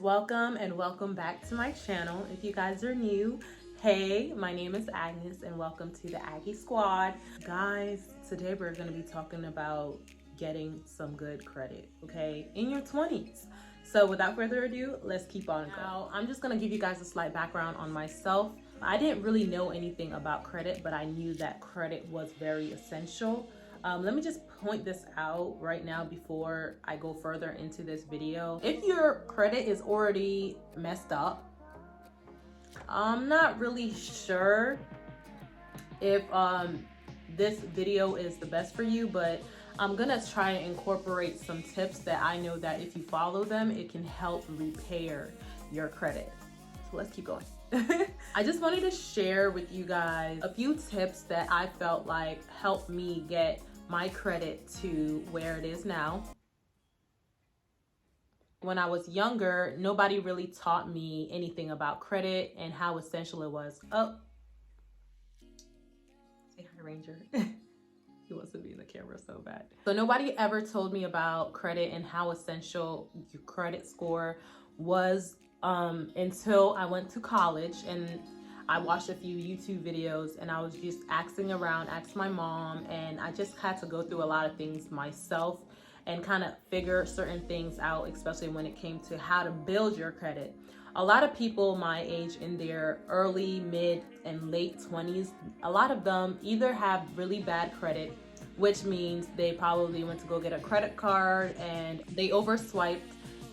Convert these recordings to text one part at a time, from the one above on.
welcome and welcome back to my channel. If you guys are new, hey, my name is Agnes and welcome to the Aggie Squad. Guys, today we're going to be talking about getting some good credit, okay, in your 20s. So without further ado, let's keep on going. Now, I'm just going to give you guys a slight background on myself. I didn't really know anything about credit, but I knew that credit was very essential. Let me just point this out right now before I go further into this video. If your credit is already messed up, I'm not really sure if this video is the best for you, but I'm gonna try and incorporate some tips that I know that if you follow them, it can help repair your credit. So let's keep going. I just wanted to share with you guys a few tips that I felt like helped me get my credit to where it is now. When I was younger, nobody really taught me anything about credit and how essential it was. Oh, say hi, Ranger. He wants to be in the camera so bad. So nobody ever told me about credit and how essential your credit score was until I went to college, and I watched a few YouTube videos and I was just asking around, asked my mom, and I just had to go through a lot of things myself and kind of figure certain things out, especially when it came to how to build your credit. A lot of people my age, in their early, mid, and late 20s, a lot of them either have really bad credit, which means they probably went to go get a credit card and they overswiped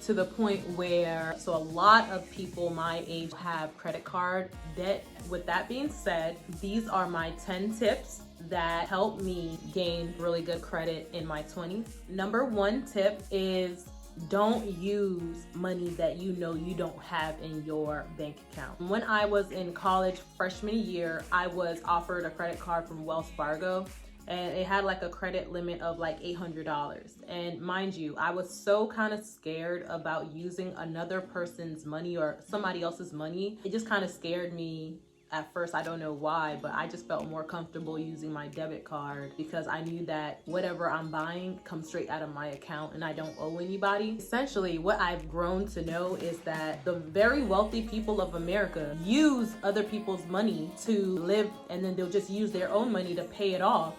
to the point where, so a lot of people my age have credit card debt. With that being said, these are my 10 tips that helped me gain really good credit in my 20s. Number one tip is don't use money that you know you don't have in your bank account. When I was in college freshman year, I was offered a credit card from Wells Fargo, and it had like a credit limit of like $800. And mind you, I was so kind of scared about using another person's money or somebody else's money. It just kind of scared me at first. I don't know why, but I just felt more comfortable using my debit card because I knew that whatever I'm buying comes straight out of my account and I don't owe anybody. Essentially, what I've grown to know is that the very wealthy people of America use other people's money to live, and then they'll just use their own money to pay it off.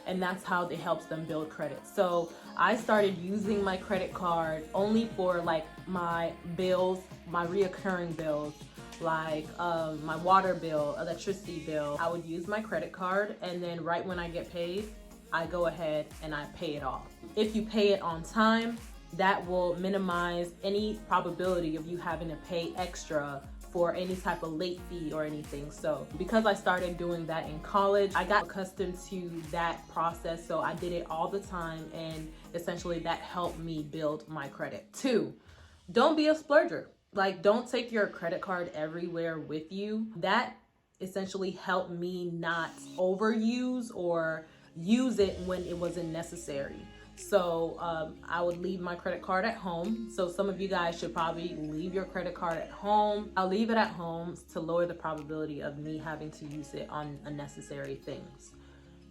And that's how it helps them build credit. So I started using my credit card only for like my bills, my reoccurring bills, like my water bill, electricity bill. I would use my credit card, and then right when I get paid, I go ahead and I pay it off. If you pay it on time, that will minimize any probability of you having to pay extra for any type of late fee or anything. So because I started doing that in college, I got accustomed to that process. So I did it all the time, and essentially that helped me build my credit. 2, don't be a splurger. Like, don't take your credit card everywhere with you. That essentially helped me not overuse or use it when it wasn't necessary. So I would leave my credit card at home. So some of you guys should probably leave your credit card at home. I'll leave it at home to lower the probability of me having to use it on unnecessary things.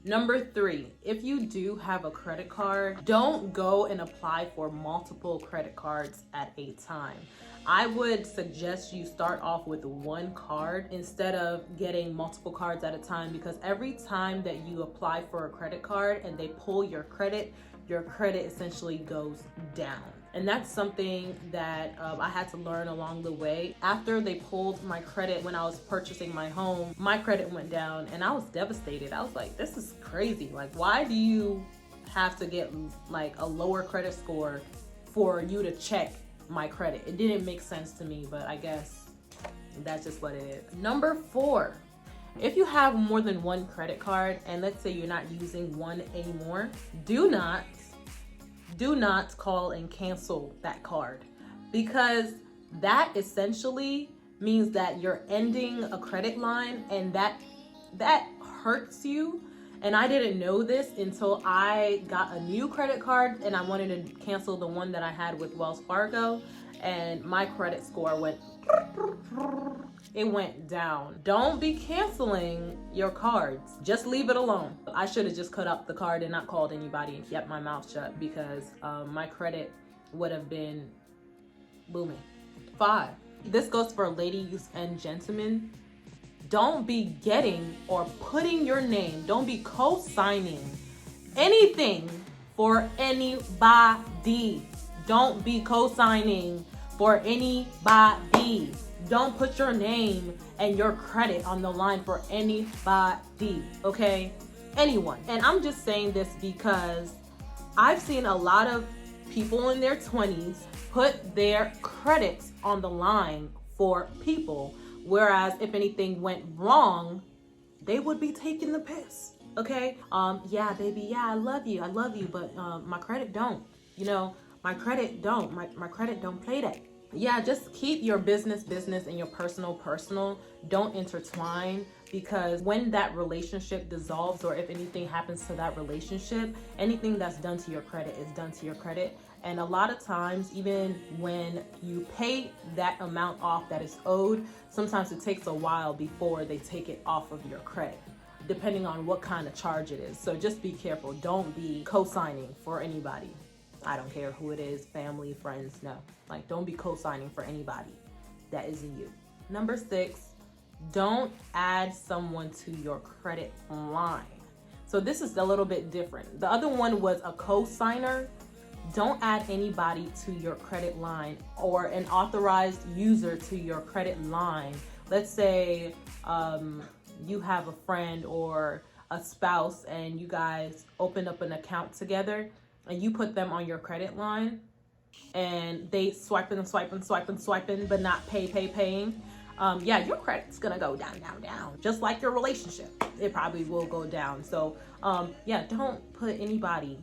Number 3, if you do have a credit card, don't go and apply for multiple credit cards at a time. I would suggest you start off with one card instead of getting multiple cards at a time, because every time that you apply for a credit card and they pull your credit essentially goes down. And that's something that I had to learn along the way. After they pulled my credit when I was purchasing my home, my credit went down and I was devastated. I was like, this is crazy. Like, why do you have to get like a lower credit score for you to check my credit? It didn't make sense to me, but I guess that's just what it is. Number 4, if you have more than one credit card, and let's say you're not using one anymore, do not call and cancel that card, because that essentially means that you're ending a credit line, and that hurts you. And I didn't know this until I got a new credit card and I wanted to cancel the one that I had with Wells Fargo, and my credit score went down. Don't be canceling your cards. Just leave it alone. I should have just cut up the card and not called anybody and kept my mouth shut, because my credit would have been booming. 5, this goes for ladies and gentlemen. Don't be getting or putting your name, don't be co-signing anything for anybody. Don't be co-signing for anybody. Don't put your name and your credit on the line for anybody, okay? Anyone. And I'm just saying this because I've seen a lot of people in their 20s put their credits on the line for people. Whereas if anything went wrong, they would be taking the piss, okay? Yeah, baby, yeah, I love you, but my credit don't, you know, my credit don't, my credit don't play that. Yeah, just keep your business and your personal. Don't intertwine, because when that relationship dissolves, or if anything happens to that relationship, anything that's done to your credit is done to your credit. And a lot of times, even when you pay that amount off that is owed, sometimes it takes a while before they take it off of your credit, depending on what kind of charge it is. So just be careful. Don't be co-signing for anybody. I don't care who it is, family, friends, no. Like, don't be co-signing for anybody that isn't you. Number 6, don't add someone to your credit line. So this is a little bit different. The other one was a co-signer. Don't add anybody to your credit line or an authorized user to your credit line. Let's say you have a friend or a spouse and you guys open up an account together and you put them on your credit line and they swiping, but not paying. Yeah, your credit's gonna go down. Just like your relationship, it probably will go down. So yeah, don't put anybody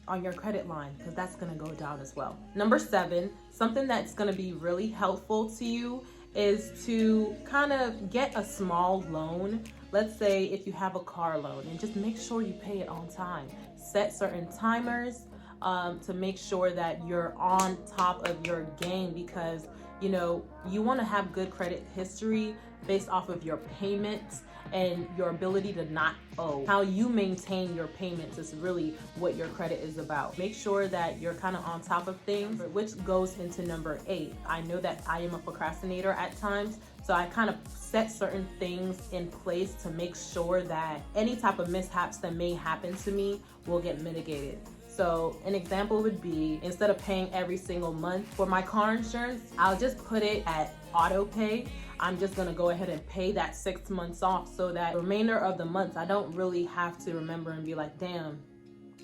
on your credit line, because that's gonna go down as well. Number 7, something that's gonna be really helpful to you is to kind of get a small loan. Let's say if you have a car loan, and just make sure you pay it on time. Set certain timers to make sure that you're on top of your game, because you know you want to have good credit history based off of your payments and your ability to not owe. How you maintain your payments is really what your credit is about. Make sure that you're kind of on top of things, which goes into number 8. I know that I am a procrastinator at times, so I kind of set certain things in place to make sure that any type of mishaps that may happen to me will get mitigated. So an example would be, instead of paying every single month for my car insurance, I'll just put it at auto pay. I'm just gonna go ahead and pay that 6 months off, so that the remainder of the months I don't really have to remember and be like, damn,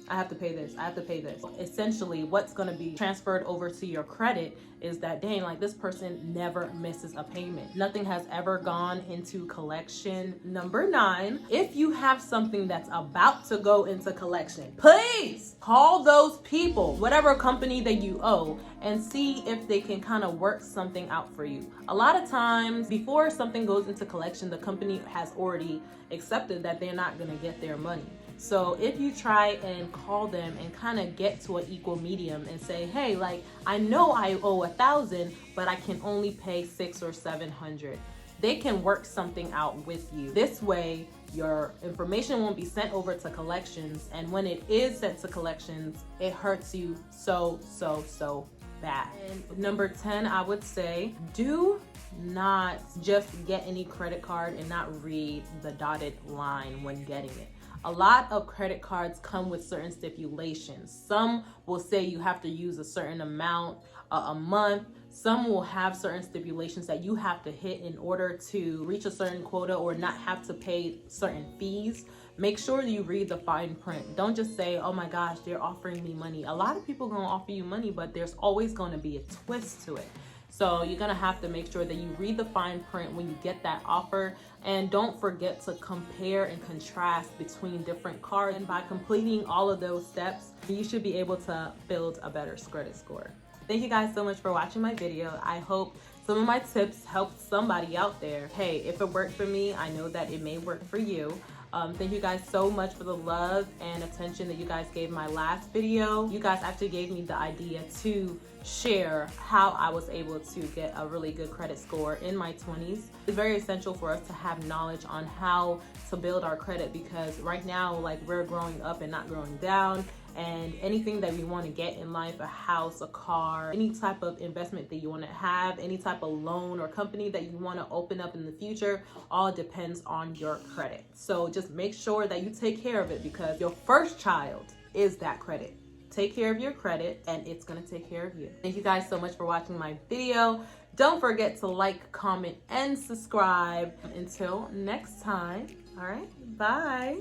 I have to pay this, I have to pay this. Essentially, what's gonna be transferred over to your credit is that, dang, like this person never misses a payment. Nothing has ever gone into collection. Number 9, if you have something that's about to go into collection, please call those people, whatever company that you owe, and see if they can kind of work something out for you. A lot of times, before something goes into collection, the company has already accepted that they're not gonna get their money. So if you try and call them and kind of get to an equal medium and say, hey, like, I know I owe 1,000, but I can only pay 600 or 700. They can work something out with you. This way, your information won't be sent over to collections. And when it is sent to collections, it hurts you so bad. And number 10, I would say, do not just get any credit card and not read the dotted line when getting it. A lot of credit cards come with certain stipulations. Some will say you have to use a certain amount a month. Some will have certain stipulations that you have to hit in order to reach a certain quota or not have to pay certain fees. Make sure that you read the fine print. Don't just say, oh my gosh, they're offering me money. A lot of people are gonna offer you money, but there's always gonna be a twist to it. So you're gonna have to make sure that you read the fine print when you get that offer, and don't forget to compare and contrast between different cards. And by completing all of those steps, you should be able to build a better credit score. Thank you guys so much for watching my video. I hope some of my tips helped somebody out there. Hey, if it worked for me, I know that it may work for you. Thank you guys so much for the love and attention that you guys gave my last video. You guys actually gave me the idea to share how I was able to get a really good credit score in my 20s. It's very essential for us to have knowledge on how to build our credit, because right now, like, we're growing up and not growing down, And anything that you want to get in life, a house, a car, any type of investment that you want to have, any type of loan or company that you want to open up in the future, all depends on your credit. So just make sure that you take care of it, because your first child is that credit. Take care of your credit and it's going to take care of you. Thank you guys so much for watching my video. Don't forget to like, comment, and subscribe. Until next time. All right. Bye.